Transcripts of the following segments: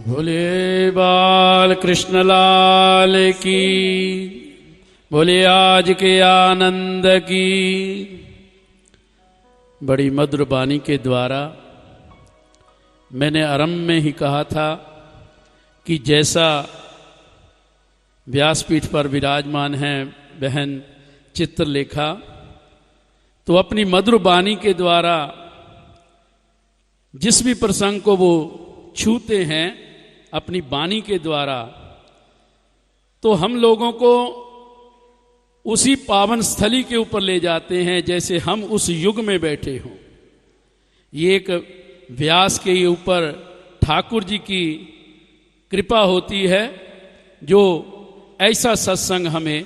बोले बाल कृष्ण लाल की, बोले आज के आनंद की। बड़ी मधुर वाणी के द्वारा मैंने आरंभ में ही कहा था कि जैसा व्यासपीठ पर विराजमान हैं बहन चित्रलेखा, तो अपनी मधुर वाणी के द्वारा जिस भी प्रसंग को वो छूते हैं अपनी वाणी के द्वारा, तो हम लोगों को उसी पावन स्थली के ऊपर ले जाते हैं जैसे हम उस युग में बैठे हों। ये एक व्यास के ऊपर ठाकुर जी की कृपा होती है जो ऐसा सत्संग हमें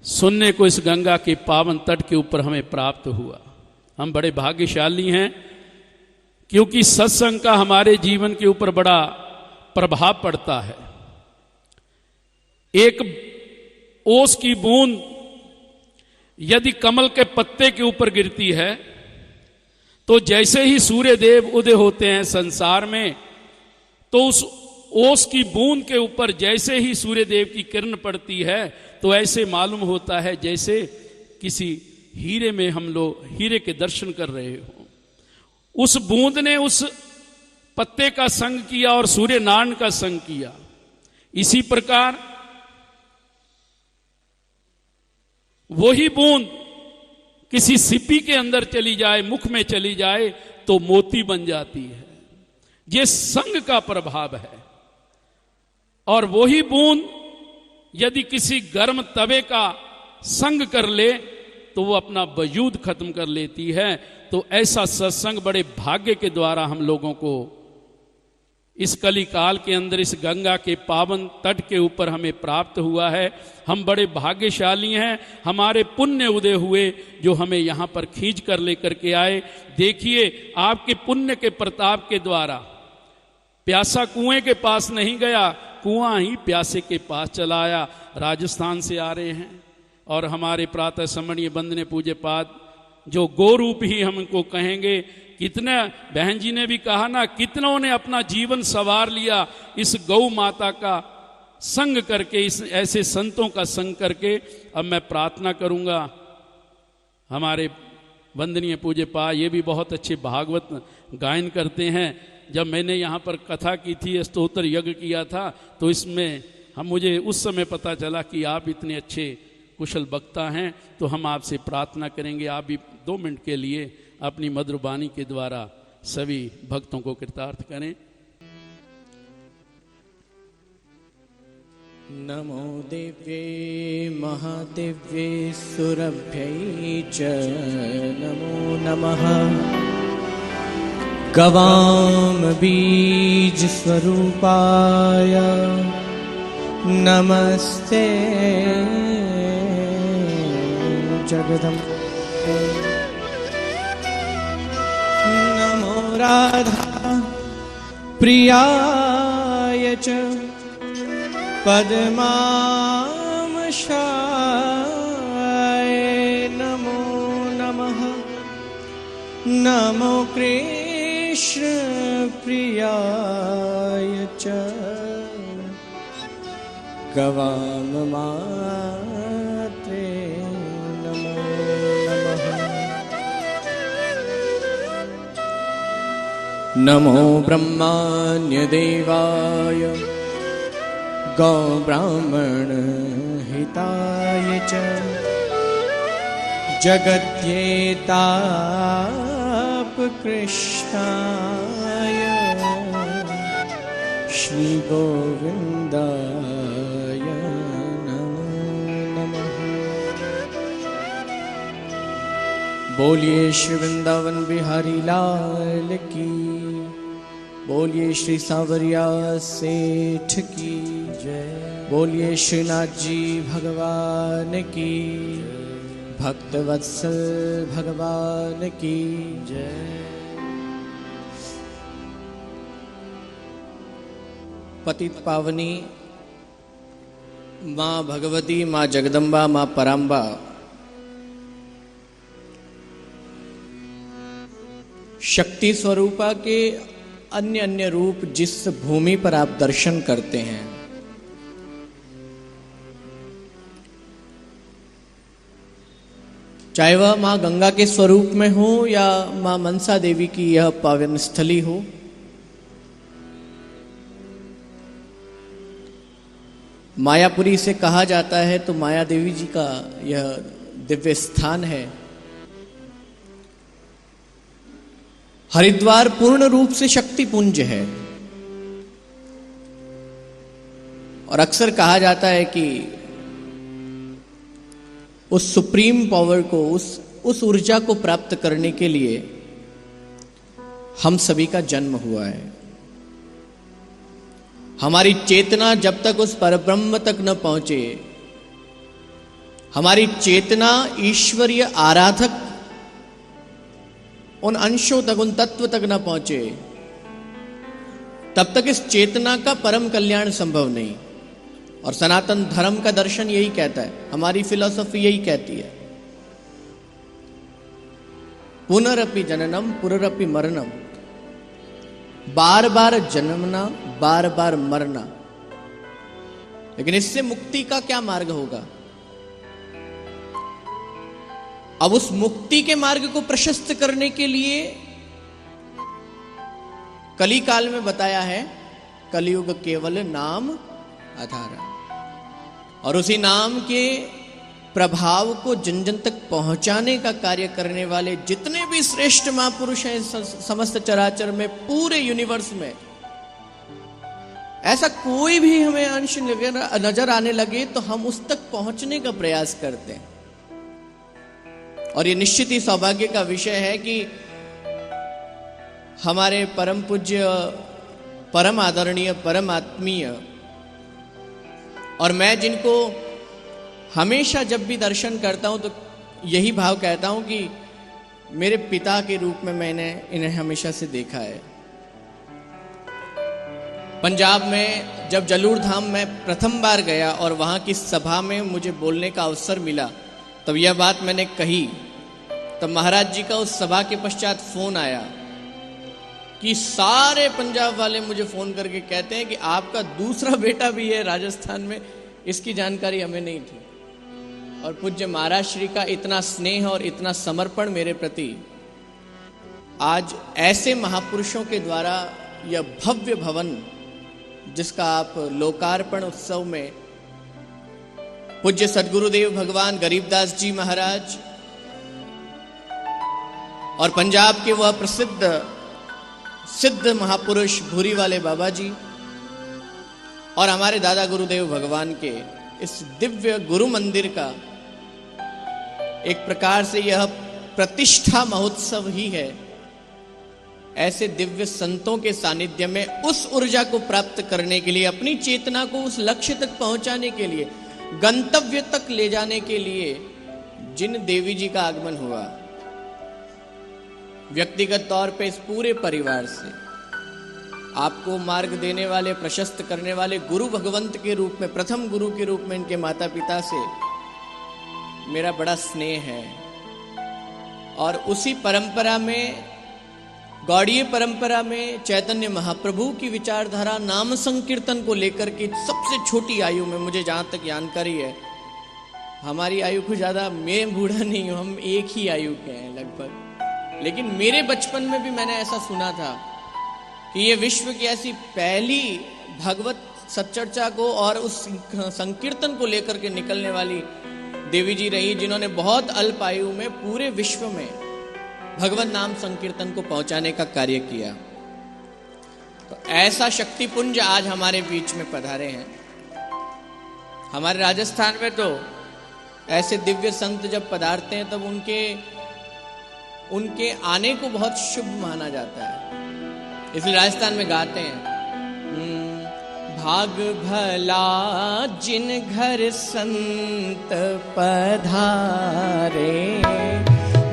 सुनने को इस गंगा के पावन तट के ऊपर हमें प्राप्त हुआ। हम बड़े भाग्यशाली हैं क्योंकि सत्संग का हमारे जीवन के ऊपर बड़ा प्रभाव पड़ता है। एक ओस की बूंद यदि कमल के पत्ते के ऊपर गिरती है तो जैसे ही सूर्य देव उदय होते हैं संसार में, तो उस ओस की बूंद के ऊपर जैसे ही सूर्य देव की किरण पड़ती है तो ऐसे मालूम होता है जैसे किसी हीरे में हम लोग हीरे के दर्शन कर रहे हो। उस बूंद ने उस पत्ते का संग किया और सूर्य नारायण का संग किया। इसी प्रकार वही बूंद किसी सिप्पी के अंदर चली जाए, मुख में चली जाए तो मोती बन जाती है। ये संग का प्रभाव है। और वही बूंद यदि किसी गर्म तवे का संग कर ले तो वो अपना वजूद खत्म कर लेती है। तो ऐसा सत्संग बड़े भाग्य के द्वारा हम लोगों को इस कली काल के अंदर इस गंगा के पावन तट के ऊपर हमें प्राप्त हुआ है। हम बड़े भाग्यशाली हैं। हमारे पुण्य उदय हुए जो हमें यहाँ पर खींच कर लेकर के आए। देखिए आपके पुण्य के प्रताप के द्वारा प्यासा कुएं के पास नहीं गया, कुआं ही प्यासे के पास चला आया। राजस्थान से आ रहे हैं और हमारे प्रातः स्मरणीय वंदनीय पूज्य पाद जो गो रूप ही हमको कहेंगे। कितने बहन जी ने भी कहा ना, कितनों ने अपना जीवन सवार लिया इस गौ माता का संग करके, इस ऐसे संतों का संग करके। अब मैं प्रार्थना करूंगा, हमारे वंदनीय पूज्य पा ये भी बहुत अच्छे भागवत गायन करते हैं। जब मैंने यहाँ पर कथा की थी, स्तोत्र यज्ञ किया था, तो इसमें मुझे उस समय पता चला कि आप इतने अच्छे कुशल वक्ता हैं। तो हम आपसे प्रार्थना करेंगे आप भी 2 मिनट के लिए अपनी मधुर वाणी के द्वारा सभी भक्तों को कृतार्थ करें। नमो दिव्ये महादिव्ये सुरभ्यै च नमो नमः। गवां बीज स्वरूपाय नमस्ते जगदम्बे। नमो राधा प्रियाय च पद्मामशाय नमो नमः। नमो कृष्ण प्रियाय च गवां मात्रे नमो नमः। नमो ब्रह्माण्य देवाय गौ ब्राह्मण हिताय च जगद्येताप कृष्णाय श्री गोविंदाय नमो नमः। बोलिए श्री वृंदावन बिहारी लाल की, बोलिए श्री सांवरिया सेठ की जय। बोलिए श्रीनाथ जी भगवान की, भक्त वत्सल भगवान की जय। पतित पावनी माँ भगवती, माँ जगदम्बा, माँ पराम्बा शक्ति स्वरूपा के अन्य अन्य रूप जिस भूमि पर आप दर्शन करते हैं, चाहे वह मां गंगा के स्वरूप में हो या मां मनसा देवी की यह पावन स्थली हो, मायापुरी से कहा जाता है तो माया देवी जी का यह दिव्य स्थान है। हरिद्वार पूर्ण रूप से शक्ति पुंज है और अक्सर कहा जाता है कि उस सुप्रीम पावर को, उस ऊर्जा को प्राप्त करने के लिए हम सभी का जन्म हुआ है। हमारी चेतना जब तक उस परब्रह्म तक न पहुंचे, हमारी चेतना ईश्वरीय आराधक उन अंशों तक, उन तत्व तक न पहुंचे, तब तक इस चेतना का परम कल्याण संभव नहीं। और सनातन धर्म का दर्शन यही कहता है, हमारी फिलॉसफी यही कहती है, पुनरपि जननम पुनरपि मरणम, बार बार जन्मना बार बार मरना। लेकिन इससे मुक्ति का क्या मार्ग होगा? अब उस मुक्ति के मार्ग को प्रशस्त करने के लिए कली काल में बताया है, कलयुग केवल नाम आधार, और उसी नाम के प्रभाव को जन जन तक पहुंचाने का कार्य करने वाले जितने भी श्रेष्ठ महापुरुष हैं समस्त चराचर में, पूरे यूनिवर्स में, ऐसा कोई भी हमें अंश नजर आने लगे तो हम उस तक पहुंचने का प्रयास करते हैं। और ये निश्चित ही सौभाग्य का विषय है कि हमारे परम पूज्य, परम आदरणीय, परम आत्मीय, और मैं जिनको हमेशा जब भी दर्शन करता हूं तो यही भाव कहता हूं कि मेरे पिता के रूप में मैंने इन्हें हमेशा से देखा है। पंजाब में जब जलूर धाम में प्रथम बार गया और वहां की सभा में मुझे बोलने का अवसर मिला, तब यह बात मैंने कही, तब महाराज जी का उस सभा के पश्चात फोन आया कि सारे पंजाब वाले मुझे फोन करके कहते हैं कि आपका दूसरा बेटा भी है राजस्थान में, इसकी जानकारी हमें नहीं थी। और पूज्य महाराज श्री का इतना स्नेह और इतना समर्पण मेरे प्रति, आज ऐसे महापुरुषों के द्वारा यह भव्य भवन जिसका आप लोकार्पण उत्सव में पूज्य सदगुरुदेव भगवान गरीबदास जी महाराज और पंजाब के वह प्रसिद्ध सिद्ध महापुरुष भूरी वाले बाबा जी और हमारे दादा गुरुदेव भगवान के इस दिव्य गुरु मंदिर का एक प्रकार से यह प्रतिष्ठा महोत्सव ही है। ऐसे दिव्य संतों के सानिध्य में उस ऊर्जा को प्राप्त करने के लिए, अपनी चेतना को उस लक्ष्य तक पहुंचाने के लिए, गंतव्य तक ले जाने के लिए जिन देवी जी का आगमन हुआ, व्यक्तिगत तौर पे इस पूरे परिवार से आपको मार्ग देने वाले, प्रशस्त करने वाले गुरु भगवंत के रूप में, प्रथम गुरु के रूप में इनके माता पिता से मेरा बड़ा स्नेह है। और उसी परंपरा में, गौड़ीय परंपरा में, चैतन्य महाप्रभु की विचारधारा नाम संकीर्तन को लेकर के सबसे छोटी आयु में, मुझे जहां तक जानकारी है, हमारी आयु को ज्यादा, मैं बूढ़ा नहीं हूं, हम एक ही आयु के हैं लगभग, लेकिन मेरे बचपन में भी मैंने ऐसा सुना था कि ये विश्व की ऐसी पहली भगवत सच्चर्चा को और उस संकीर्तन को लेकर के निकलने वाली देवी जी रही, जिन्होंने बहुत अल्प आयु में पूरे विश्व में भगवत नाम संकीर्तन को पहुंचाने का कार्य किया। तो ऐसा शक्तिपुंज आज हमारे बीच में पधारे हैं। हमारे राजस्थान में तो ऐसे दिव्य संत जब पधारते हैं तब उनके आने को बहुत शुभ माना जाता है। इसलिए राजस्थान में गाते हैं, भाग भला जिन घर संत पधारे,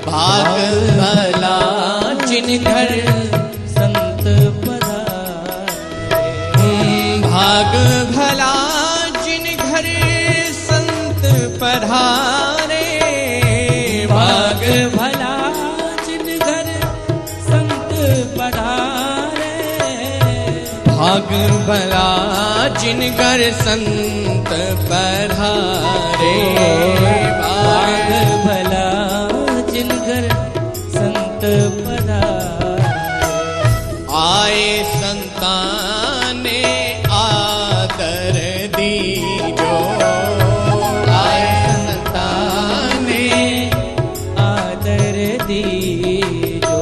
भाग भला जिन घर संत पधारे, भाग भला जिन घर संत पधारे, भाग भला जिन घर संत पधारे, भाग भला जिन घर संत पधारे, भाग भला जिन घर संत पधारे। आए संताने आदर दीजो, आए संताने आदर दीजो।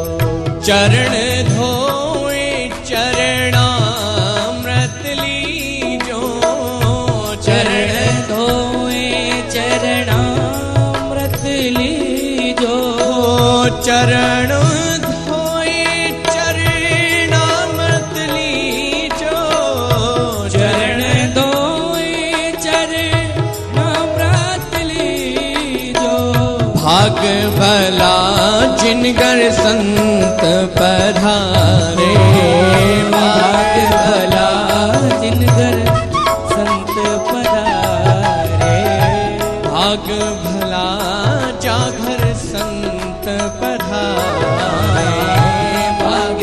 चरण धोए चरणामृत लीजो, चरण धोए चरणामृत लीजो। चरण धोए चरणामृत लीजो, चरण धोए चरणामृत लीजो। भाग भला जिन घर संत पधारे, भाग भला जिन घर संत पधारे। भाग भला जा घर संत पधारे, भाग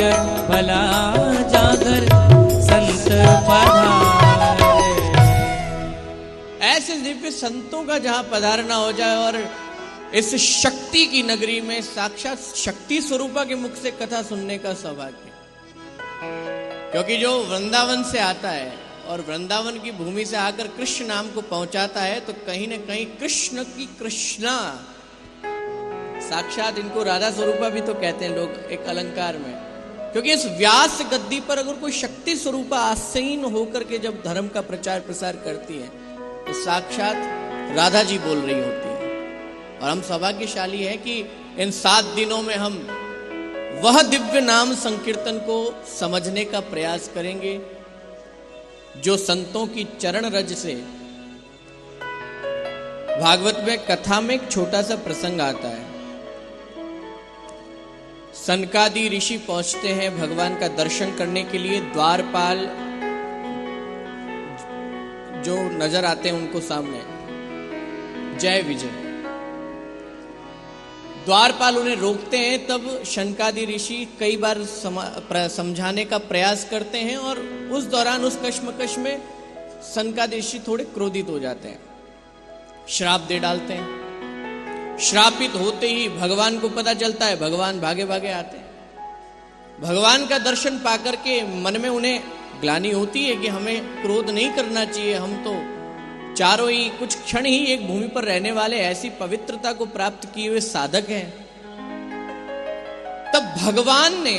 भला जागर संत पधारे। ऐसे दिव्य संतों का जहां पधारना हो जाए और इस शक्ति की नगरी में साक्षात शक्ति स्वरूपा के मुख से कथा सुनने का सौभाग्य, क्योंकि जो वृंदावन से आता है और वृंदावन की भूमि से आकर कृष्ण नाम को पहुंचाता है, तो कहीं न कहीं कृष्ण की कृष्णा, साक्षात इनको राधा स्वरूपा भी तो कहते हैं लोग एक अलंकार में, क्योंकि इस व्यास गद्दी पर अगर कोई शक्ति स्वरूपा आसीन होकर के जब धर्म का प्रचार प्रसार करती है, तो साक्षात राधा जी बोल रही होती है। और हम सौभाग्यशाली हैं कि इन 7 दिनों में हम वह दिव्य नाम संकीर्तन को समझने का प्रयास करेंगे जो संतों की चरण रज से। भागवत में कथा में एक छोटा सा प्रसंग आता है। सनकादि ऋषि पहुंचते हैं भगवान का दर्शन करने के लिए। द्वारपाल जो नजर आते हैं उनको सामने, जय विजय। द्वारपाल उन्हें रोकते हैं, तब शनकादि ऋषि कई बार समझाने का प्रयास करते हैं और उस दौरान उस कश्मकश में शनकादि ऋषि थोड़े क्रोधित हो जाते हैं, श्राप दे डालते हैं। श्रापित होते ही भगवान को पता चलता है, भगवान भागे भागे आते हैं। भगवान का दर्शन पाकर के मन में उन्हें ग्लानि होती है कि हमें क्रोध नहीं करना चाहिए, हम तो चारों ही कुछ क्षण ही एक भूमि पर रहने वाले ऐसी पवित्रता को प्राप्त किए हुए साधक हैं। तब भगवान ने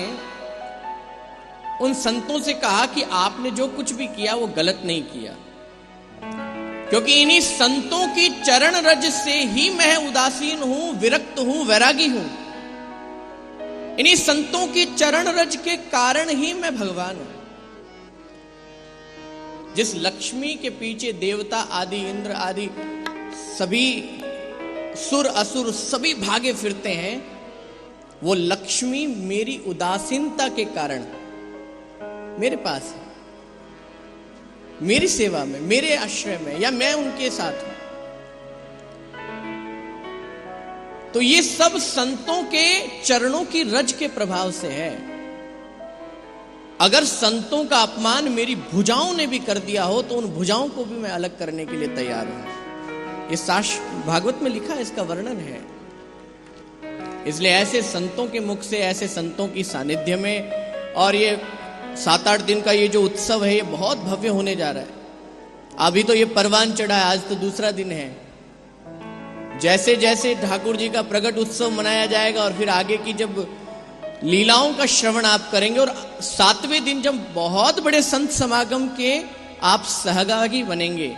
उन संतों से कहा कि आपने जो कुछ भी किया वो गलत नहीं किया, क्योंकि इन्हीं संतों की चरण रज से ही मैं उदासीन हूं, विरक्त हूं, वैरागी हूं। इन्हीं संतों की चरण रज के कारण ही मैं भगवान हूं। जिस लक्ष्मी के पीछे देवता आदि, इंद्र आदि सभी सुर असुर सभी भागे फिरते हैं, वो लक्ष्मी मेरी उदासीनता के कारण मेरे पास है, मेरी सेवा में, मेरे आश्रय में, या मैं उनके साथ हूं। तो ये सब संतों के चरणों की रज के प्रभाव से है। अगर संतों का अपमान मेरी भुजाओं ने भी कर दिया हो, तो उन भुजाओं को भी मैं अलग करने के लिए तैयार हूं। ये भागवत में लिखा है, इसका वर्णन है। इसलिए ऐसे संतों के मुख से, ऐसे संतों की सानिध्य में, और ये 7-8 दिन का ये जो उत्सव है, ये बहुत भव्य होने जा रहा है। अभी तो ये परवान चढ़ा है, आज तो दूसरा दिन है। जैसे जैसे ठाकुर जी का प्रगट उत्सव मनाया जाएगा और फिर आगे की जब लीलाओं का श्रवण आप करेंगे, और 7वें दिन जब बहुत बड़े संत समागम के आप सहभागी बनेंगे,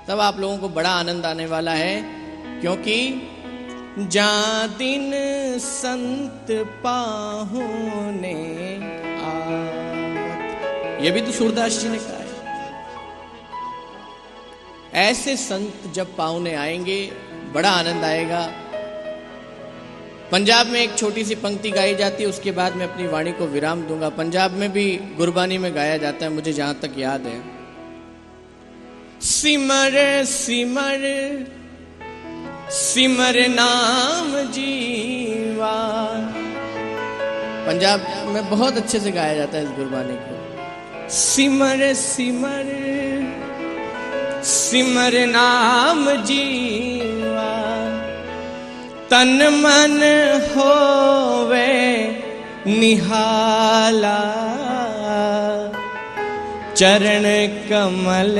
तब आप लोगों को बड़ा आनंद आने वाला है। क्योंकि जा दिन संत पाहुने आवत, ये भी तो सूरदास जी ने कहा है। ऐसे संत जब पाहुने आएंगे, बड़ा आनंद आएगा। पंजाब में एक छोटी सी पंक्ति गाई जाती है, उसके बाद मैं अपनी वाणी को विराम दूंगा। पंजाब में भी गुरबानी में गाया जाता है, मुझे जहां तक याद है, सिमर सिमर सिमर नाम जीवा। पंजाब में बहुत अच्छे से गाया जाता है इस गुरबानी को। सिमर सिमर सिमर नाम जीवा, तन मन होवे निहाला। चरण कमल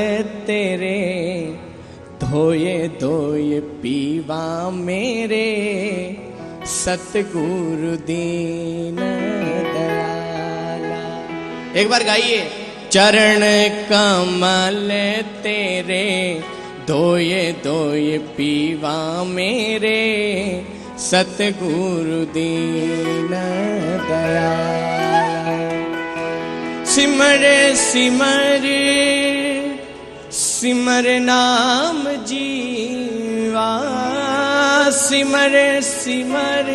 तेरे धोए धोए पीवा मेरे, सतगुरु दीन दयाला। एक बार गाइए। चरण कमल तेरे धोए धोए पीवा मेरे, सतगुरु दीन दयाला। सिमर सिमर सिमर नाम जीवा, सिमर सिमर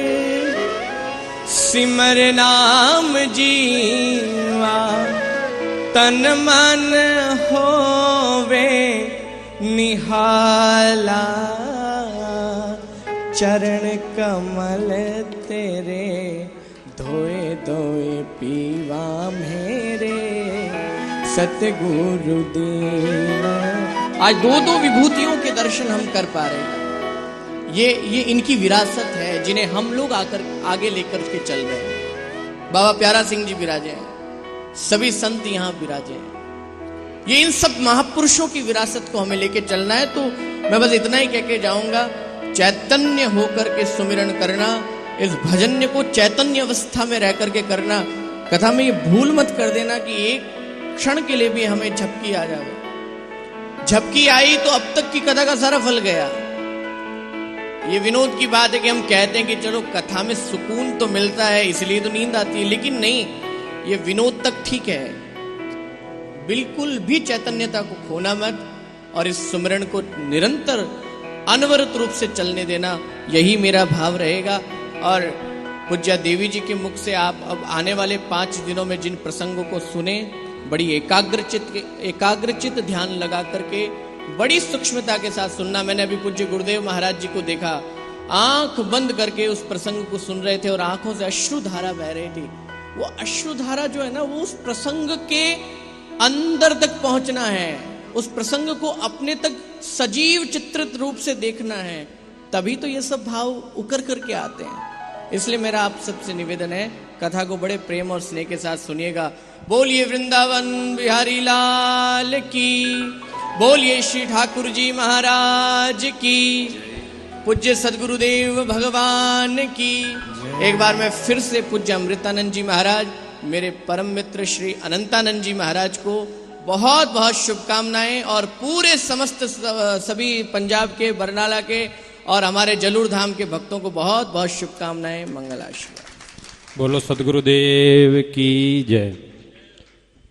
सिमर नाम जीवा, तन मन होवे निहाला। चरण कमल तेरे धोए धोए पीवा मेरे, सतगुरु दीन। आज दो दो विभूतियों के दर्शन हम कर पा रहे हैं। ये इनकी विरासत है जिन्हें हम लोग आकर आगे लेकर के चल रहे हैं। बाबा प्यारा सिंह जी विराजे हैं, सभी संत यहाँ विराजे हैं। ये इन सब महापुरुषों की विरासत को हमें लेके चलना है। तो मैं बस इतना ही कह के जाऊंगा, चैतन्य होकर के सुमिरन करना, इस भजन्य को चैतन्य अवस्था में रह करके करना। कथा में ये भूल मत कर देना कि एक क्षण के लिए भी हमें झपकी आ जाए। झपकी आई तो अब तक की कथा का सारा फल गया। ये विनोद की बात है कि हम कहते हैं कि चलो कथा में सुकून तो मिलता है इसलिए तो नींद आती है, लेकिन नहीं, ये विनोद तक ठीक है। बिल्कुल भी चैतन्यता को खोना मत और इस सुमिरन को निरंतर अनवरत रूप से चलने देना, यही मेरा भाव रहेगा। और पूज्या देवी जी के मुख से आप अब आने वाले 5 दिनों में जिन प्रसंगों को सुने, बड़ी एकाग्रचित ध्यान लगा करके बड़ी सूक्ष्मता के साथ सुनना। मैंने अभी पूज्य गुरुदेव महाराज जी को देखा, आंख बंद करके उस प्रसंग को सुन रहे थे और आंखों से अश्रुधारा बह रही थी। वो अश्रुधारा जो है ना, वो उस प्रसंग के अंदर तक पहुंचना है, उस प्रसंग को अपने तक सजीव चित्रित रूप से देखना है, तभी तो ये सब भाव उकर करके आते हैं। इसलिए मेरा आप सबसे निवेदन है, कथा को बड़े प्रेम और स्नेह के साथ सुनिएगा। बोलिए वृंदावन बिहारी लाल की, बोलिए श्री ठाकुर जी महाराज की, पूज्य सदगुरुदेव भगवान की। एक बार मैं फिर से पूज्य अमृतानंद जी महाराज, मेरे परम मित्र श्री अनंतानंद जी महाराज को बहुत बहुत शुभकामनाएं, और पूरे समस्त सभी पंजाब के, बरनाला के और हमारे जलूर धाम के भक्तों को बहुत बहुत शुभकामनाएं, मंगल आशीर्वाद। बोलो सदगुरुदेव की जय।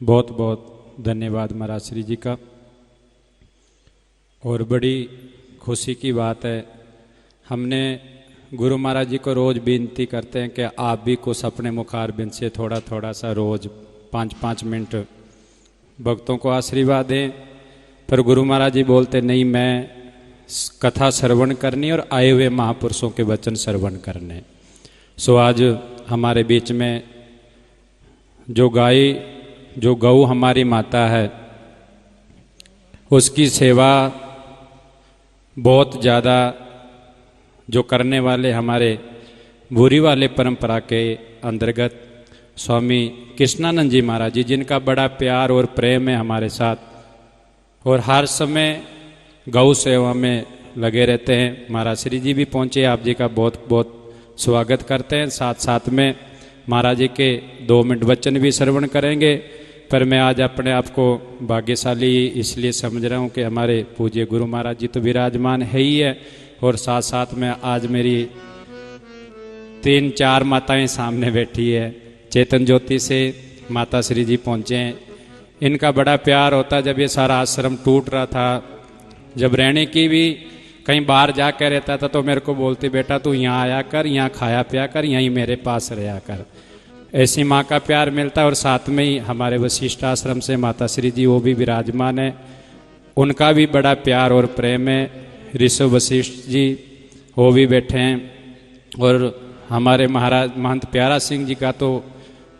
बहुत बहुत धन्यवाद महाराज श्री जी का। और बड़ी खुशी की बात है, हमने गुरु महाराज जी को रोज विनती करते हैं कि आप भी कुछ अपने मुखारबिंद से थोड़ा थोड़ा सा रोज 5-5 मिनट भक्तों को आशीर्वाद दें, पर गुरु महाराज जी बोलते नहीं, मैं कथा श्रवण करनी और आए हुए महापुरुषों के वचन श्रवण करने। सो आज हमारे बीच में जो गौ हमारी माता है, उसकी सेवा बहुत ज़्यादा जो करने वाले हमारे बुरी वाले परंपरा के अंतर्गत स्वामी कृष्णानंद जी महाराज जी, जिनका बड़ा प्यार और प्रेम है हमारे साथ, और हर समय गौ सेवा में लगे रहते हैं। महाराज श्री जी भी पहुँचे, आप जी का बहुत बहुत स्वागत करते हैं। साथ साथ में महाराज जी के 2 मिनट वचन भी श्रवण करेंगे। पर मैं आज अपने आप को भाग्यशाली इसलिए समझ रहा हूँ कि हमारे पूज्य गुरु महाराज जी तो विराजमान है ही है, और साथ साथ में आज मेरी 3-4 माताएं सामने बैठी है। चेतन ज्योति से माता श्री जी पहुँचे हैं। इनका बड़ा प्यार होता। जब ये सारा आश्रम टूट रहा था, जब रहने की भी कहीं बाहर जा कर रहता था, तो मेरे को बोलते, बेटा तू यहाँ आया कर, यहाँ खाया पिया कर, यहीं मेरे पास रहा कर। ऐसी माँ का प्यार मिलता है। और साथ में ही हमारे वशिष्ठ आश्रम से माता श्री जी, वो भी विराजमान है, उनका भी बड़ा प्यार और प्रेम है। ऋषभ वशिष्ठ जी वो भी बैठे हैं। और हमारे महाराज महंत प्यारा सिंह जी का तो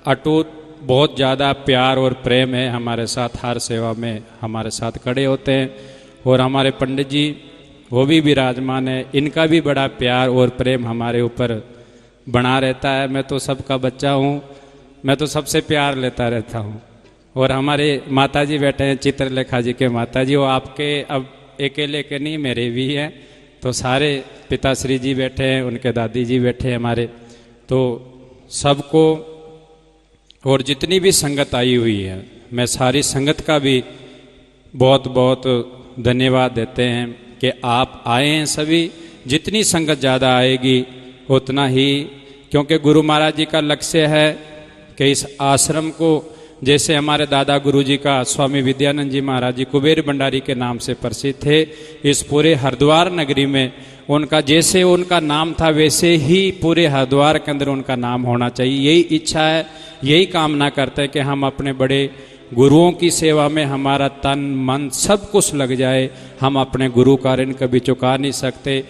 अटूट बहुत ज़्यादा प्यार और प्रेम है, हमारे साथ हर सेवा में हमारे साथ खड़े होते हैं। और हमारे पंडित जी वो भी विराजमान है, इनका भी बड़ा प्यार और प्रेम हमारे ऊपर बना रहता है। मैं तो सबका बच्चा हूँ, मैं तो सबसे प्यार लेता रहता हूँ। और हमारे माता जी बैठे हैं, चित्रलेखा जी के माता जी, वो आपके अब अकेले के नहीं, मेरे भी हैं। तो सारे पिताश्री जी बैठे हैं, उनके दादी जी बैठे हैं हमारे। तो सबको और जितनी भी संगत आई हुई है, मैं सारी संगत का भी बहुत बहुत धन्यवाद देते हैं कि आप आए हैं सभी। जितनी संगत ज़्यादा आएगी उतना ही, क्योंकि गुरु महाराज जी का लक्ष्य है कि इस आश्रम को, जैसे हमारे दादा गुरु जी का स्वामी विद्यानंद जी महाराज जी कुबेर भंडारी के नाम से प्रसिद्ध थे, इस पूरे हरिद्वार नगरी में उनका जैसे उनका नाम था वैसे ही पूरे हरिद्वार के अंदर उनका नाम होना चाहिए। यही इच्छा है, यही कामना करते हैं कि हम अपने बड़े गुरुओं की सेवा में हमारा तन मन सब कुछ लग जाए। हम अपने गुरु का ऋण कभी चुका नहीं सकते।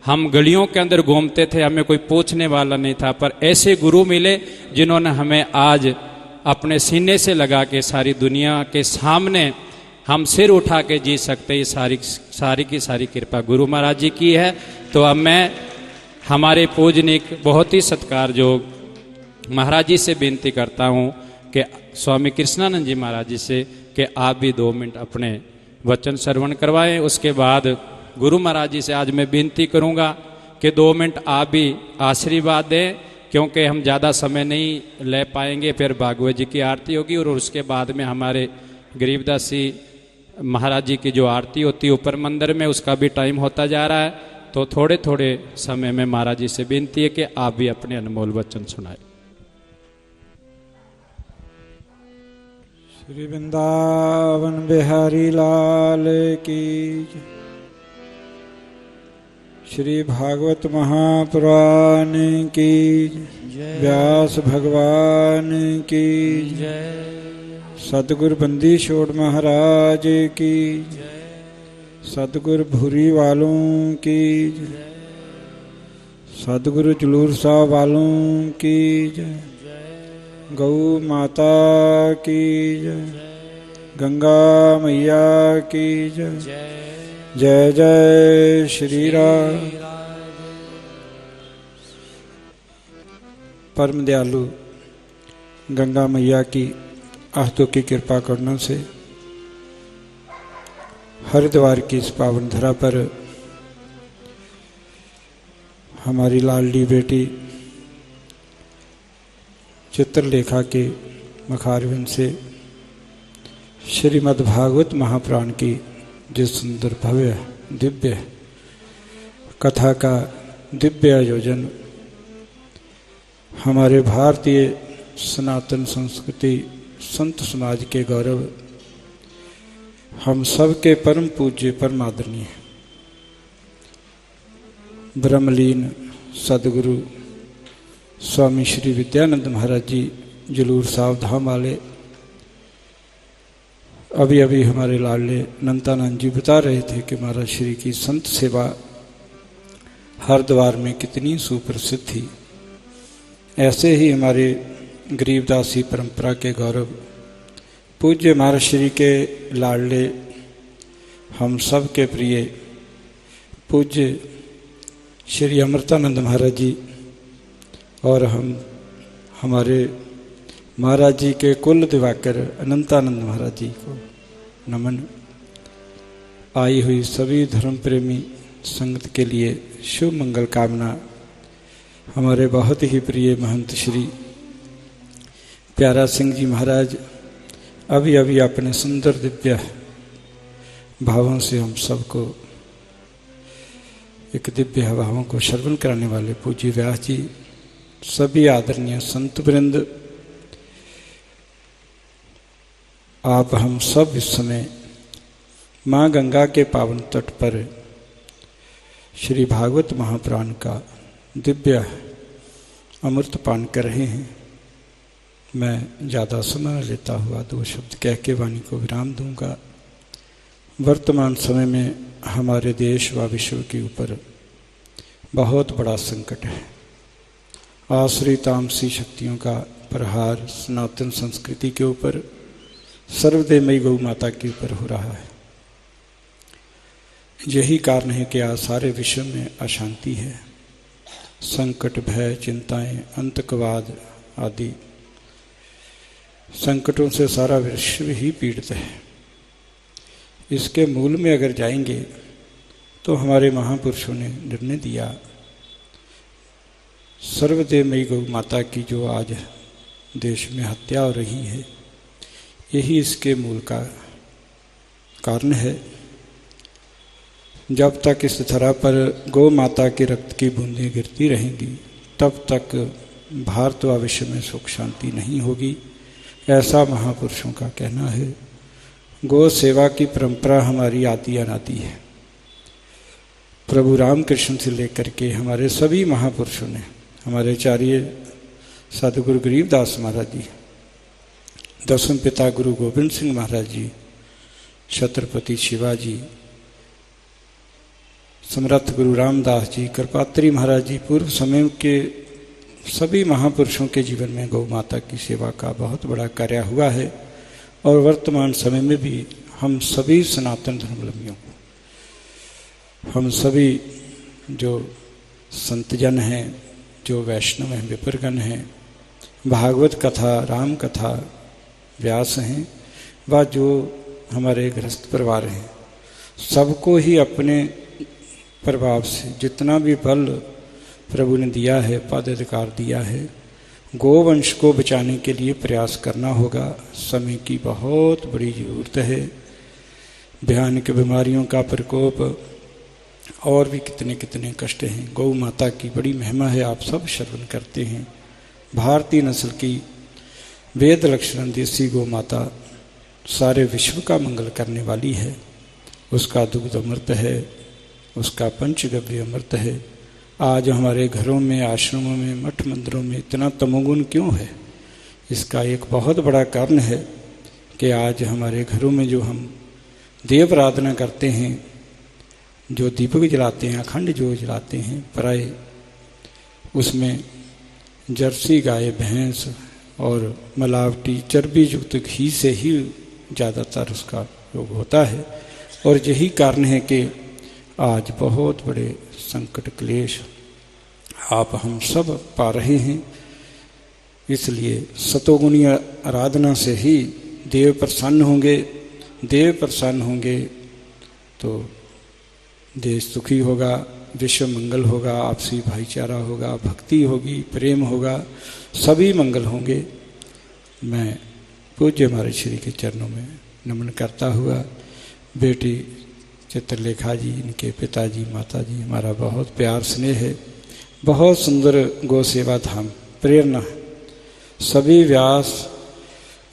हम गलियों के अंदर घूमते थे, हमें कोई पूछने वाला नहीं था, पर ऐसे गुरु मिले जिन्होंने हमें आज अपने सीने से लगा के सारी दुनिया के सामने हम सिर उठा के जी सकते। ये सारी की सारी कृपा गुरु महाराज जी की है। तो अब मैं हमारे पूजनिक बहुत ही सत्कारयोग महाराज जी से विनती करता हूँ कि स्वामी कृष्णानंद जी महाराज जी से कि आप भी 2 मिनट अपने वचन श्रवण करवाएं। उसके बाद गुरु महाराज जी से आज मैं विनती करूँगा कि 2 मिनट आप भी आशीर्वाद दें, क्योंकि हम ज़्यादा समय नहीं ले पाएंगे। फिर भागवत जी की आरती होगी और उसके बाद में हमारे गरीबदास जी महाराज जी की जो आरती होती है ऊपर मंदिर में, उसका भी टाइम होता जा रहा है। तो थोड़े थोड़े समय में महाराज जी से विनती है कि आप भी अपने अनमोल वचन सुनाएं। श्री वृंदावन बिहारी लाल की, श्री भागवत महापुराण की, व्यास भगवान की, सतगुरु बंदी छोड़ महाराज की, सतगुरु भूरी वालों की, सतगुरु जलूर साहब वालों की, गौ माता की, गंगा मैया की, जय जय श्री राम। परम दयालु गंगा मैया की आह्तों की कृपा करने से हरिद्वार की इस पावन धरा पर हमारी लाडली बेटी चित्रलेखा के मखारविंद से श्रीमद् भागवत महापुराण की जिस सुंदर भव्य दिव्य कथा का दिव्य आयोजन हमारे भारतीय सनातन संस्कृति संत समाज के गौरव, हम सब के परम पूज्य परम आदरणीय ब्रह्मलीन सदगुरु स्वामी श्री विद्यानंद महाराज जी जलूर साहब धाम वाले, अभी अभी हमारे लाडले अनंतानंद जी बता रहे थे कि महाराज श्री की संत सेवा हरिद्वार में कितनी सुप्रसिद्ध थी। ऐसे ही हमारे गरीबदासी परंपरा के गौरव पूज्य महाराज श्री के लाडले, हम सब के प्रिय पूज्य श्री अमृतानंद महाराज जी और हमारे महाराज जी के कुल दिवाकर अनंतानंद महाराज जी को नमन। आई हुई सभी धर्म प्रेमी संगत के लिए शुभ मंगल कामना। हमारे बहुत ही प्रिय महंत श्री प्यारा सिंह जी महाराज अभी अभी अपने सुंदर दिव्य भावों से हम सबको एक दिव्य भावों को श्रवण कराने वाले पूज्य व्यास जी, सभी आदरणीय संत वृंद, आप हम सब इस समय माँ गंगा के पावन तट पर श्री भागवत महापुराण का दिव्य अमृत पान कर रहे हैं। मैं ज़्यादा समय लेता हुआ 2 शब्द कह के वाणी को विराम दूंगा। वर्तमान समय में हमारे देश व विश्व के ऊपर बहुत बड़ा संकट है। आसुरी तामसी शक्तियों का प्रहार सनातन संस्कृति के ऊपर, सर्वदेवमयी गौ माता के ऊपर हो रहा है। यही कारण है कि आज सारे विश्व में अशांति है, संकट, भय, चिंताएं, आतंकवाद आदि संकटों से सारा विश्व ही पीड़ित है। इसके मूल में अगर जाएंगे तो हमारे महापुरुषों ने निर्णय दिया, सर्वदेवमयी गौ माता की जो आज देश में हत्या हो रही है, यही इसके मूल का कारण है। जब तक इस धरा पर गौ माता के रक्त की बूंदें गिरती रहेंगी, तब तक भारत व विश्व में सुख शांति नहीं होगी, ऐसा महापुरुषों का कहना है। गौ सेवा की परंपरा हमारी आदि अनादि है। प्रभु रामकृष्ण से लेकर के हमारे सभी महापुरुषों ने, हमारे आचार्य सदगुरु गरीबदास महाराज जी, दसम पिता गुरु गोविंद सिंह महाराज जी, छत्रपति शिवाजी, समर्थ गुरु रामदास जी, कृपात्री महाराज जी, पूर्व समय के सभी महापुरुषों के जीवन में गौ माता की सेवा का बहुत बड़ा कार्य हुआ है। और वर्तमान समय में भी हम सभी सनातन धर्मावलंबियों को, हम सभी जो संतजन हैं, जो वैष्णव हैं, विप्रगण हैं, भागवत कथा, राम कथा व्यास हैं, व जो हमारे गृहस्थ परिवार हैं, सबको ही अपने प्रभाव से जितना भी बल प्रभु ने दिया है, पद अधिकार दिया है, गोवंश को बचाने के लिए प्रयास करना होगा। समय की बहुत बड़ी ज़रूरत है। भयानक बीमारियों का प्रकोप और भी कितने कितने कष्ट हैं। गौ माता की बड़ी महिमा है, आप सब श्रवण करते हैं। भारतीय नस्ल की वेद लक्षण देसी गौ माता सारे विश्व का मंगल करने वाली है। उसका दुग्ध अमृत है, उसका पंचगव्य अमृत है। आज हमारे घरों में, आश्रमों में, मठ मंदिरों में इतना तमोगुण क्यों है? इसका एक बहुत बड़ा कारण है कि आज हमारे घरों में जो हम देव आराधना करते हैं, जो दीपक जलाते हैं, अखंड जो जलाते हैं, प्राय उसमें जर्सी गाय, भैंस और मिलावटी चर्बी युक्त घी से ही ज़्यादातर उसका उपयोग होता है। और यही कारण है कि आज बहुत बड़े संकट क्लेश आप हम सब पा रहे हैं। इसलिए सतोगुणी आराधना से ही देव प्रसन्न होंगे। देव प्रसन्न होंगे तो देश सुखी होगा, विश्व मंगल होगा, आपसी भाईचारा होगा, भक्ति होगी, प्रेम होगा, सभी मंगल होंगे। मैं पूज्य हमारे श्री के चरणों में नमन करता हुआ बेटी चित्रलेखा जी, इनके पिताजी, माताजी, हमारा बहुत प्यार स्नेह है। बहुत सुंदर गौ सेवा धाम प्रेरणा, सभी व्यास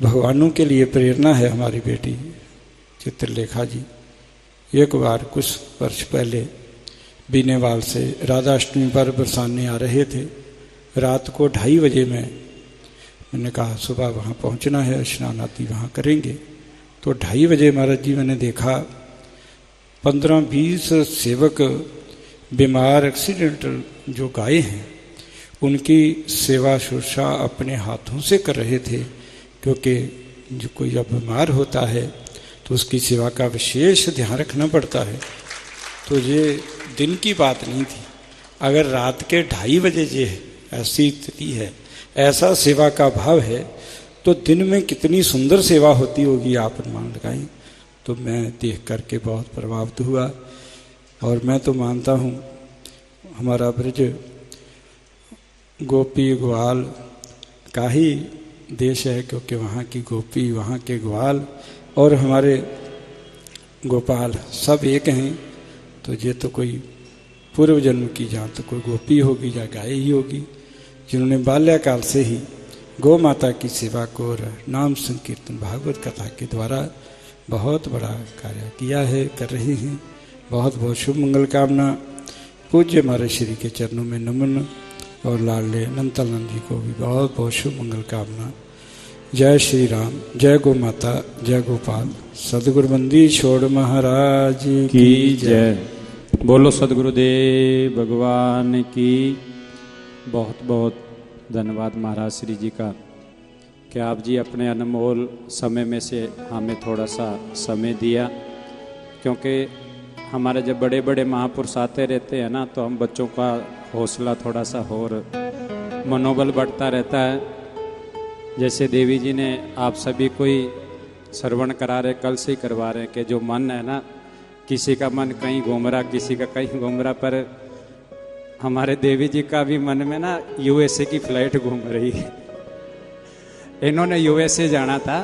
भगवानों के लिए प्रेरणा है हमारी बेटी चित्रलेखा जी। एक बार कुछ वर्ष पहले बीनेवाल से राधाष्टमी पर बरसाने आ रहे थे। रात को 2:30 बजे मैंने कहा सुबह वहाँ पहुँचना है, स्नान आदि वहाँ करेंगे। तो 2:30 बजे महाराज जी मैंने देखा 15-20 सेवक बीमार एक्सीडेंटल जो गाय हैं उनकी सेवा शुश्रूषा अपने हाथों से कर रहे थे, क्योंकि जो कोई जब बीमार होता है तो उसकी सेवा का विशेष ध्यान रखना पड़ता है। तो ये दिन की बात नहीं थी। अगर रात के 2:30 बजे ये ऐसी स्थिति है, ऐसा सेवा का भाव है, तो दिन में कितनी सुंदर सेवा होती होगी, आप अनुमान लगाएं। तो मैं देख करके बहुत प्रभावित हुआ। और मैं तो मानता हूँ हमारा ब्रज गोपी ग्वाल का ही देश है, क्योंकि वहाँ की गोपी, वहाँ के ग्वाल और हमारे गोपाल सब एक हैं। तो ये तो कोई पूर्व जन्म की जहाँ तो कोई गोपी होगी या गाय ही होगी, जिन्होंने बाल्यकाल से ही गौ माता की सेवा को और नाम संकीर्तन भागवत कथा के द्वारा बहुत बड़ा कार्य किया है, कर रहे हैं। बहुत बहुत शुभ मंगल कामना। पूज्य हमारे श्री के चरणों में नमन और लाडले अनंतानंद जी को भी बहुत बहुत शुभ मंगल कामना। जय श्री राम, जय गौ माता, जय गोपाल। सदगुरु बंदी छोड़ महाराज की जय। बोलो सदगुरुदेव भगवान की। बहुत बहुत धन्यवाद महाराज श्री जी का। कि आप जी अपने अनमोल समय में से हमें थोड़ा सा समय दिया, क्योंकि हमारे जब बड़े बड़े महापुरुष आते रहते हैं ना, तो हम बच्चों का हौसला थोड़ा सा और मनोबल बढ़ता रहता है। जैसे देवी जी ने आप सभी को ही श्रवण करा रहे, कल से ही करवा रहे हैं कि जो मन है ना, किसी का मन कहीं घूम रहा, किसी का कहीं घूम रहा, पर हमारे देवी जी का भी मन में ना यूएसए की फ्लाइट घूम रही है। इन्होंने यूएसए जाना था,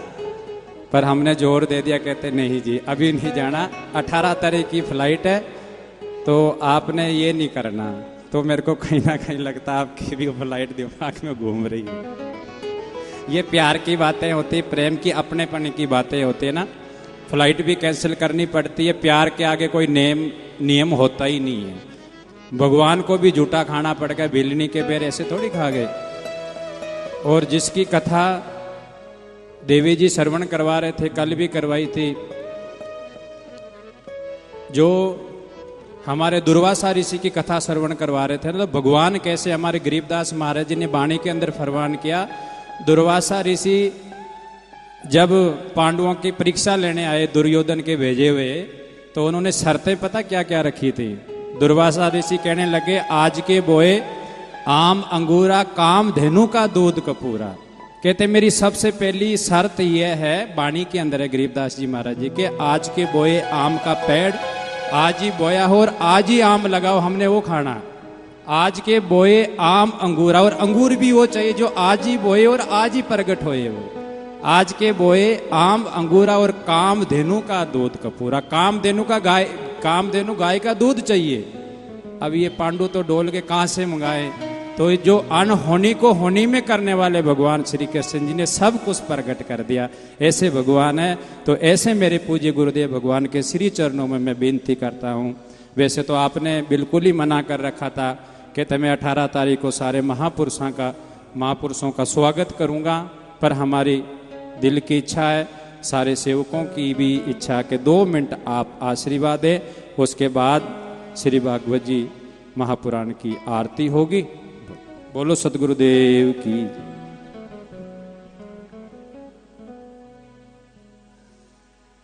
पर हमने जोर दे दिया, कहते नहीं जी अभी नहीं जाना, 18 तारीख की फ्लाइट है, तो आपने ये नहीं करना। तो मेरे को कहीं ना कहीं लगता है आपकी भी फ्लाइट दिमाग में घूम रही है। ये प्यार की बातें होती, प्रेम की, अपनेपन की बातें होती है ना। फ्लाइट भी कैंसिल करनी पड़ती है, प्यार के आगे कोई नियम होता ही नहीं है। भगवान को भी झूठा खाना पड़ गया, बिल्ली के पैर ऐसे थोड़ी खा गए। और जिसकी कथा देवी जी श्रवण करवा रहे थे, कल भी करवाई थी, जो हमारे दुर्वासा ऋषि की कथा श्रवण करवा रहे थे, मतलब भगवान कैसे, हमारे गरीबदास महाराज जी ने वाणी के अंदर फरमान किया। दुर्वासा ऋषि जब पांडवों की परीक्षा लेने आए दुर्योधन के भेजे हुए, तो उन्होंने शर्तें पता क्या क्या रखी थी। दुर्वासा ऋषि कहने लगे, आज के बोए आम अंगूरा काम धेनु का दूध कपूरा। कहते मेरी सबसे पहली शर्त यह है, वाणी के अंदर है गरीबदास जी महाराज जी के, आज के बोए आम का पेड़ आज ही बोया हो और आज ही आम लगाओ, हमने वो खाना। आज के बोए आम अंगूरा, और अंगूर भी वो चाहिए जो आज ही बोए और आज ही प्रगट होए। वो आज के बोए आम अंगूरा और काम धेनु का दूध कपूरा। कामधेनु गाय का दूध चाहिए। अब ये पांडु तो डोल के कहां से मंगाए, तो जो अनहोनी को होनी में करने वाले भगवान श्री कृष्ण जी ने सब कुछ प्रकट कर दिया। ऐसे भगवान है, तो ऐसे मेरे पूज्य गुरुदेव भगवान के श्री चरणों में मैं विनती करता हूँ। वैसे तो आपने बिल्कुल ही मना कर रखा था कि मैं 18 तारीख को सारे महापुरुषों का स्वागत करूँगा, पर हमारी दिल की इच्छा है, सारे सेवकों की भी इच्छा कि 2 मिनट आप आशीर्वाद दें, उसके बाद श्री भागवत जी महापुराण की आरती होगी। बोलो सतगुरुदेव की।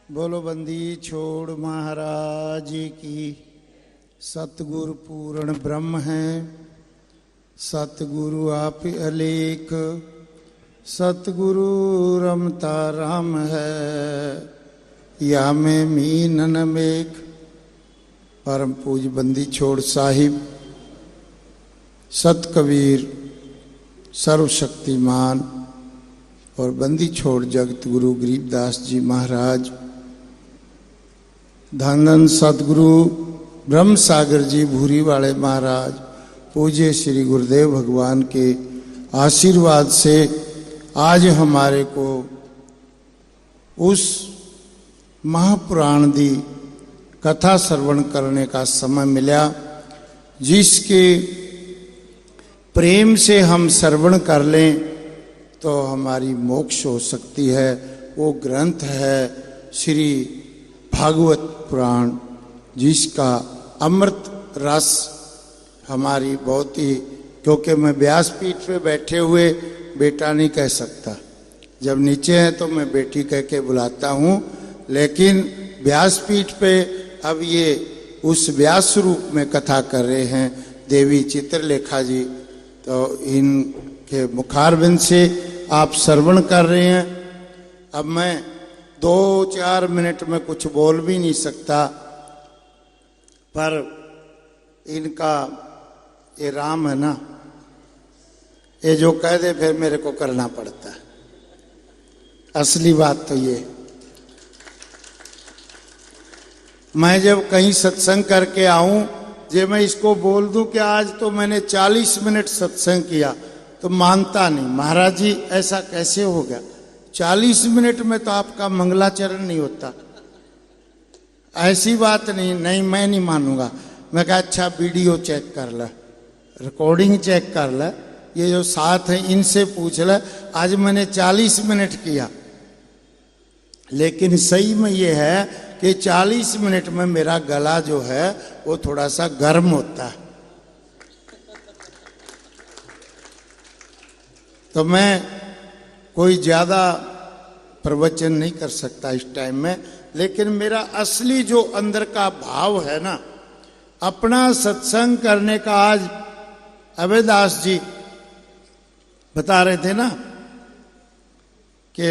बोलो बंदी छोड़ महाराज की। सतगुरु पूर्ण ब्रह्म है, सतगुरु आप अलेख, सतगुरु रमता राम है, या में मीनन मेघ। परम पूज बंदी छोड़ साहिब, सत कबीर सर्वशक्तिमान और बंदी छोड़ जगत गुरु गरीबदास जी महाराज, धन धन सतगुरु ब्रह्म सागर जी भूरी वाले महाराज, पूज्य श्री गुरुदेव भगवान के आशीर्वाद से आज हमारे को उस महापुराण दी कथा श्रवण करने का समय मिला, जिसके प्रेम से हम श्रवण कर लें तो हमारी मोक्ष हो सकती है। वो ग्रंथ है श्री भागवत पुराण, जिसका अमृत रस हमारी बहुत ही, क्योंकि मैं व्यासपीठ पे बैठे हुए बेटा नहीं कह सकता, जब नीचे है तो मैं बेटी कह के बुलाता हूँ, लेकिन व्यासपीठ पे अब ये उस व्यास रूप में कथा कर रहे हैं देवी चित्रलेखा जी, तो इनके मुखारबिंद से आप श्रवण कर रहे हैं। अब मैं 2-4 मिनट में कुछ बोल भी नहीं सकता, पर इनका ये राम है ना, ये जो कह दे फिर मेरे को करना पड़ता है। असली बात तो ये, मैं जब कहीं सत्संग करके आऊं, जे मैं इसको बोल दूं कि आज तो मैंने 40 मिनट सत्संग किया, तो मानता नहीं। महाराज जी ऐसा कैसे हो गया? 40 मिनट में तो आपका मंगलाचरण नहीं होता। ऐसी बात नहीं, नहीं मैं नहीं मानूंगा। मैं कहा अच्छा वीडियो चेक कर ले, रिकॉर्डिंग चेक कर ले, ये जो साथ है इनसे पूछ ले। आज मैंने 40 मिनट किया, लेकिन सही में ये है कि 40 मिनट में मेरा गला जो है वो थोड़ा सा गर्म होता है। तो मैं कोई ज़्यादा प्रवचन नहीं कर सकता इस टाइम में, लेकिन मेरा असली जो अंदर का भाव है ना, अपना सत्संग करने का, आज अभयदास जी बता रहे थे ना कि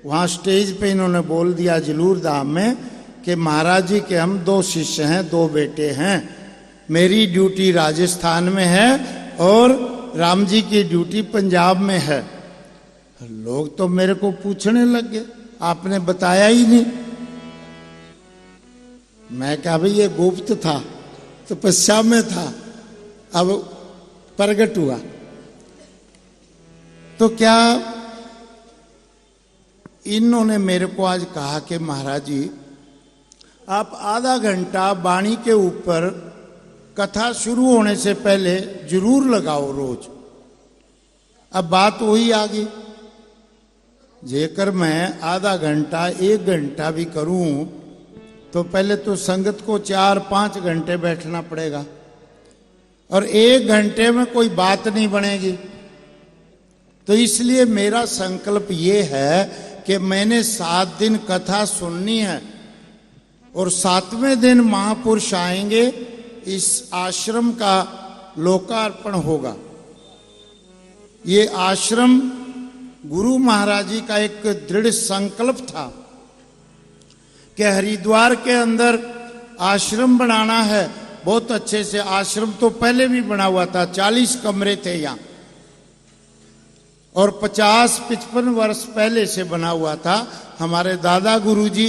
वहाँ स्टेज पे इन्होंने बोल दिया जलूर धाम में कि महाराज जी के हम 2 शिष्य हैं, 2 बेटे हैं, मेरी ड्यूटी राजस्थान में है और राम जी की ड्यूटी पंजाब में है। लोग तो मेरे को पूछने लग गए, आपने बताया ही नहीं। मैं कहा भाई ये गुप्त था, तपस्या में था, अब प्रगट हुआ। तो क्या इन्होंने मेरे को आज कहा कि महाराज जी आप आधा घंटा वाणी के ऊपर कथा शुरू होने से पहले जरूर लगाओ रोज। अब बात वही आ गई, जेकर मैं आधा घंटा 1 घंटा भी करूं तो पहले तो संगत को 4-5 घंटे बैठना पड़ेगा और 1 घंटे में कोई बात नहीं बनेगी। तो इसलिए मेरा संकल्प ये है कि मैंने 7 दिन कथा सुननी है और 7वें दिन महापुरुष आएंगे, इस आश्रम का लोकार्पण होगा। ये आश्रम गुरु महाराज जी का एक दृढ़ संकल्प था कि हरिद्वार के अंदर आश्रम बनाना है। बहुत अच्छे से आश्रम तो पहले भी बना हुआ था, 40 कमरे थे यहाँ और 50-55 वर्ष पहले से बना हुआ था। हमारे दादा गुरुजी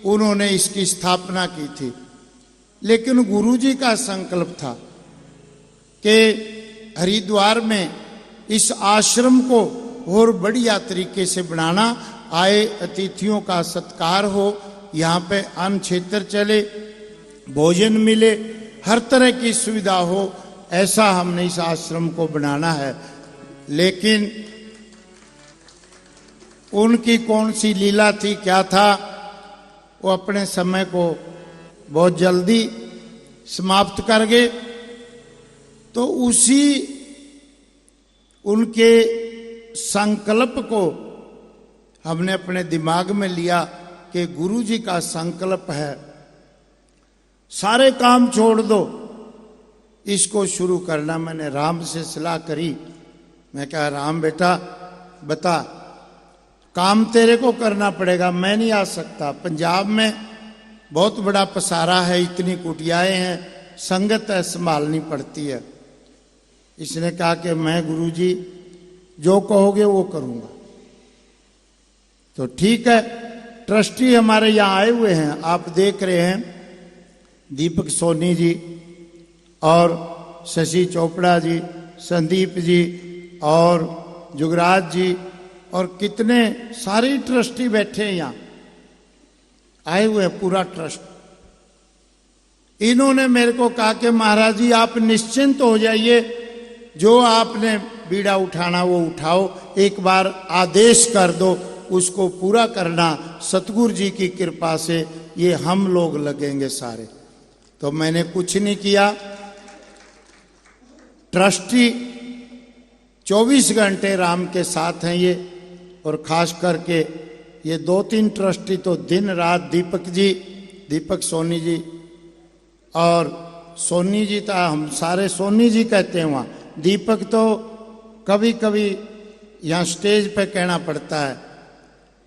उन्होंने इसकी स्थापना की थी, लेकिन गुरुजी का संकल्प था कि हरिद्वार में इस आश्रम को और बढ़िया तरीके से बनाना, आए अतिथियों का सत्कार हो, यहाँ पे अन्न क्षेत्र चले, भोजन मिले, हर तरह की सुविधा हो, ऐसा हमने इस आश्रम को बनाना है। लेकिन उनकी कौन सी लीला थी, क्या था, वो अपने समय को बहुत जल्दी समाप्त कर गए। तो उसी उनके संकल्प को हमने अपने दिमाग में लिया कि गुरु जी का संकल्प है, सारे काम छोड़ दो, इसको शुरू करना। मैंने राम से सलाह करी, मैं कहा राम बेटा बता, काम तेरे को करना पड़ेगा, मैं नहीं आ सकता। पंजाब में बहुत बड़ा पसारा है, इतनी कुटियाएं हैं, संगत है, संभालनी पड़ती है। इसने कहा कि मैं गुरुजी जो कहोगे वो करूंगा। तो ठीक है, ट्रस्टी हमारे यहाँ आए हुए हैं, आप देख रहे हैं, दीपक सोनी जी और शशि चोपड़ा जी, संदीप जी और जुगराज जी और कितने सारे ट्रस्टी बैठे हैं यहाँ, आए हुए हैं पूरा ट्रस्ट। इन्होंने मेरे को कहा कि महाराज जी आप निश्चिंत हो जाइए, जो आपने बीड़ा उठाना वो उठाओ, एक बार आदेश कर दो, उसको पूरा करना, सतगुरु जी की कृपा से ये हम लोग लगेंगे सारे। तो मैंने कुछ नहीं किया। ट्रस्टी 24 घंटे राम के साथ हैं ये, और खास करके ये 2-3 ट्रस्टी तो दिन रात, दीपक जी, दीपक सोनी जी और सोनी जी, तो हम सारे सोनी जी कहते हैं वहाँ, दीपक तो कभी कभी यहाँ स्टेज पे कहना पड़ता है,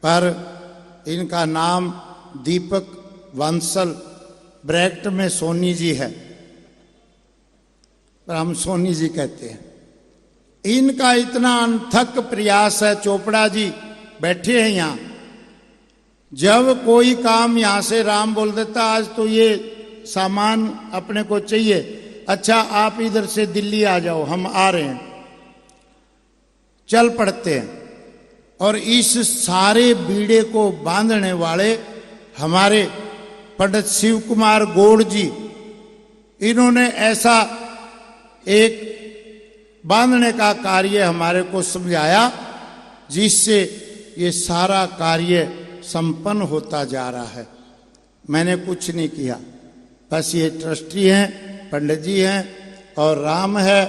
पर इनका नाम दीपक वंसल ब्रैकेट में सोनी जी है, पर हम सोनी जी कहते हैं। इनका इतना अनथक प्रयास है। चोपड़ा जी बैठे हैं यहाँ, जब कोई काम यहाँ से राम बोल देता, आज तो ये सामान अपने को चाहिए, अच्छा आप इधर से दिल्ली आ जाओ, हम आ रहे हैं, चल पड़ते हैं। और इस सारे बीड़े को बांधने वाले हमारे पंडित शिव कुमार गौड़ जी, इन्होंने ऐसा एक बांधने का कार्य हमारे को समझाया, जिससे ये सारा कार्य संपन्न होता जा रहा है। मैंने कुछ नहीं किया, बस ये ट्रस्टी हैं, पंडित जी हैं और राम है।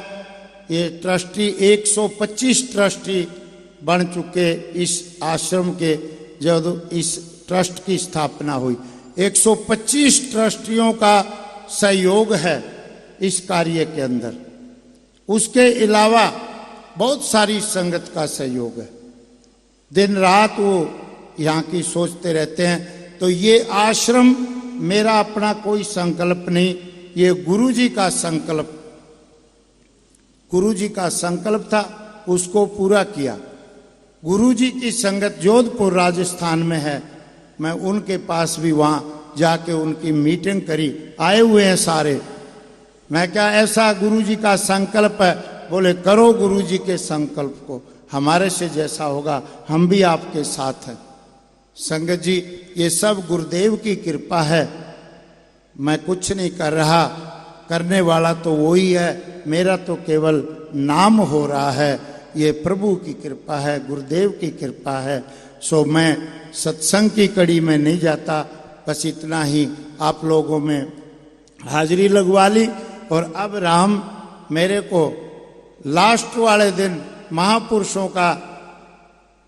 ये ट्रस्टी 125 ट्रस्टी बन चुके इस आश्रम के जब इस ट्रस्ट की स्थापना हुई। 125 ट्रस्टियों का सहयोग है इस कार्य के अंदर। उसके अलावा बहुत सारी संगत का सहयोग है। दिन रात वो यहाँ की सोचते रहते हैं। तो ये आश्रम मेरा अपना कोई संकल्प नहीं, ये गुरु जी का संकल्प, गुरु जी का संकल्प था, उसको पूरा किया। गुरु जी की संगत जोधपुर राजस्थान में है। मैं उनके पास भी वहाँ जाके उनकी मीटिंग करी, आए हुए हैं सारे। मैं क्या ऐसा गुरु जी का संकल्प है? बोले करो गुरु जी के संकल्प को, हमारे से जैसा होगा हम भी आपके साथ हैं। संगत जी ये सब गुरुदेव की कृपा है, मैं कुछ नहीं कर रहा, करने वाला तो वही है, मेरा तो केवल नाम हो रहा है। ये प्रभु की कृपा है, गुरुदेव की कृपा है। सो मैं सत्संग की कड़ी में नहीं जाता, बस इतना ही आप लोगों में हाजिरी लगवा ली। और अब राम मेरे को लास्ट वाले दिन महापुरुषों का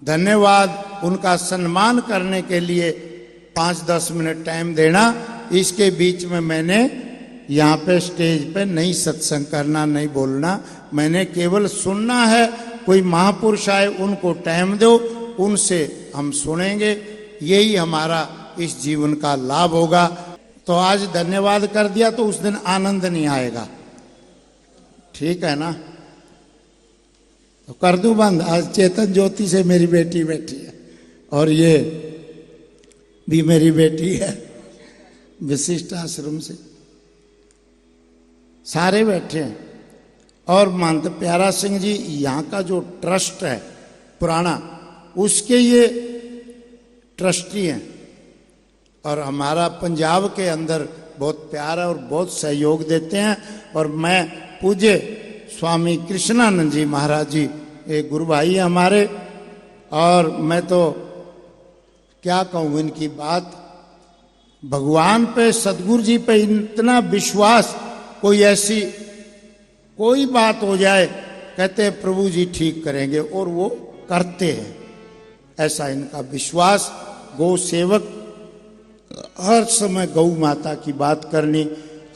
धन्यवाद, उनका सम्मान करने के लिए 5-10 मिनट टाइम देना। इसके बीच में मैंने यहाँ पे स्टेज पे नहीं सत्संग करना, नहीं बोलना, मैंने केवल सुनना है। कोई महापुरुष आए उनको टाइम दो, उनसे हम सुनेंगे, यही हमारा इस जीवन का लाभ होगा। तो आज धन्यवाद कर दिया तो उस दिन आनंद नहीं आएगा, ठीक है ना? तो कर दूं बंद। आज चेतन ज्योति से मेरी बेटी बैठी है और ये भी मेरी बेटी है, विशिष्ट आश्रम से सारे बैठे हैं। और महंत प्यारा सिंह जी यहाँ का जो ट्रस्ट है पुराना, उसके ये ट्रस्टी हैं। और हमारा पंजाब के अंदर बहुत प्यार है और बहुत सहयोग देते हैं। और मैं पूज्य स्वामी कृष्णानंद जी महाराज जी एक गुरु भाई है हमारे, और मैं तो क्या कहूँ इनकी बात, भगवान पे, सदगुरु जी पे इतना विश्वास, कोई ऐसी कोई बात हो जाए कहते हैं प्रभु जी ठीक करेंगे, और वो करते हैं। ऐसा इनका विश्वास। गौ सेवक, हर समय गौ माता की बात करनी।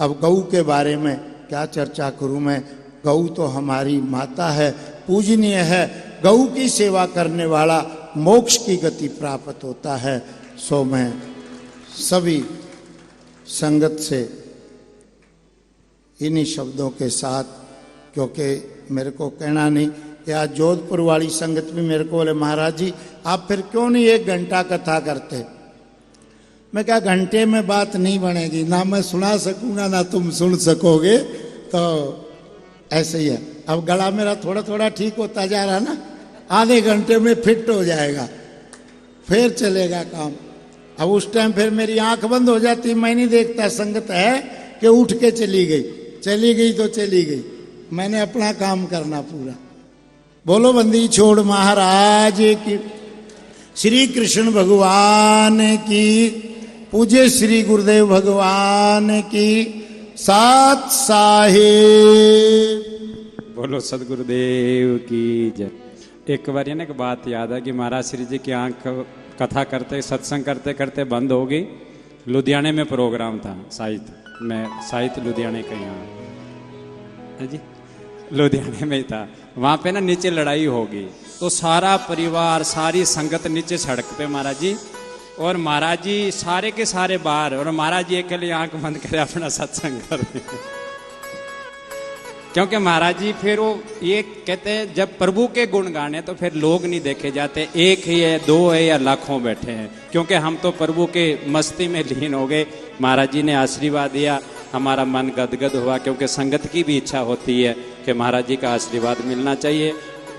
अब गौ के बारे में क्या चर्चा करूं मैं? गौ तो हमारी माता है, पूजनीय है। गौ की सेवा करने वाला मोक्ष की गति प्राप्त होता है। सो मैं सभी संगत से इन्हीं शब्दों के साथ, क्योंकि मेरे को कहना नहीं, या जोधपुर वाली संगत भी मेरे को बोले महाराज जी आप फिर क्यों नहीं 1 घंटा कथा करते? मैं क्या घंटे में बात नहीं बनेगी, ना मैं सुना सकूंगा ना तुम सुन सकोगे। तो ऐसे ही है। अब गला मेरा थोड़ा थोड़ा ठीक होता जा रहा ना, आधे घंटे में फिट हो जाएगा, फिर चलेगा काम। अब उस टाइम फिर मेरी आंख बंद हो जाती, मैं नहीं देखता संगत है कि उठ के चली गई तो चली गई, मैंने अपना काम करना पूरा। बोलो बंदी छोड़ महाराज की, श्री कृष्ण भगवान की, पूज्य श्री गुरुदेव भगवान की, सात साहेब। बोलो सदगुरुदेव की जय। एक बार ये ना एक बात याद है कि महाराज श्री जी की आंख कथा करते सत्संग करते करते बंद हो गई। लुधियाने में प्रोग्राम था, साहित्य लुधियाने का, यहाँ है जी, लुधियाने में ही था। वहाँ पे ना नीचे लड़ाई होगी, तो सारा परिवार, सारी संगत नीचे सड़क पे महाराज जी, और महाराज जी सारे के सारे बाहर, और महाराज जी अकेले आंख बंद करे अपना सत्संग कर रहे हैं। क्योंकि महाराज जी फिर वो ये कहते हैं जब प्रभु के गुण गाने तो फिर लोग नहीं देखे जाते, एक ही है, 2 है या लाखों बैठे हैं। क्योंकि हम तो प्रभु के मस्ती में लीन हो गए। महाराज जी ने आशीर्वाद दिया, हमारा मन गदगद हुआ, क्योंकि संगत की भी इच्छा होती है कि महाराज जी का आशीर्वाद मिलना चाहिए।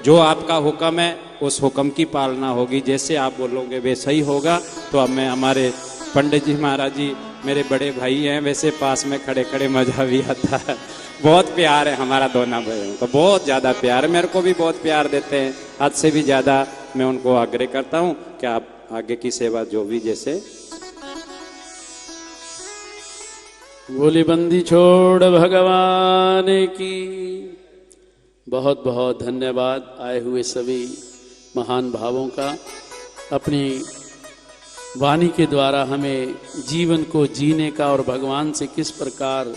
जो आपका हुक्म है उस हुक्म की पालना होगी, जैसे आप बोलोगे वैसा ही होगा। तो अब मैं, हमारे पंडित जी महाराज जी मेरे बड़े भाई हैं, वैसे पास में खड़े खड़े मजा भी आता है। बहुत प्यार है हमारा दोनों भाइयों को, बहुत ज़्यादा प्यार है, मेरे को भी बहुत प्यार देते हैं। हद से भी ज़्यादा मैं उनको आग्रह करता हूँ कि आप आगे की सेवा जो भी जैसे। बोली बंदी छोड़ भगवान की। बहुत बहुत धन्यवाद आए हुए सभी महान भावों का अपनी वाणी के द्वारा हमें जीवन को जीने का और भगवान से किस प्रकार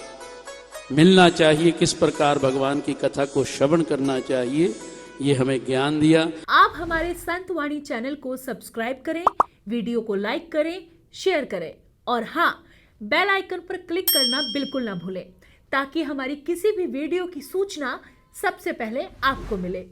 मिलना चाहिए, किस प्रकार भगवान की कथा को श्रवण करना चाहिए, ये हमें ज्ञान दिया। आप हमारे संत वाणी चैनल को सब्सक्राइब करें, वीडियो को लाइक करें, शेयर करें और हाँ, बेल आइकन पर क्लिक करना बिल्कुल ना भूलें ताकि हमारी किसी भी वीडियो की सूचना सबसे पहले आपको मिले।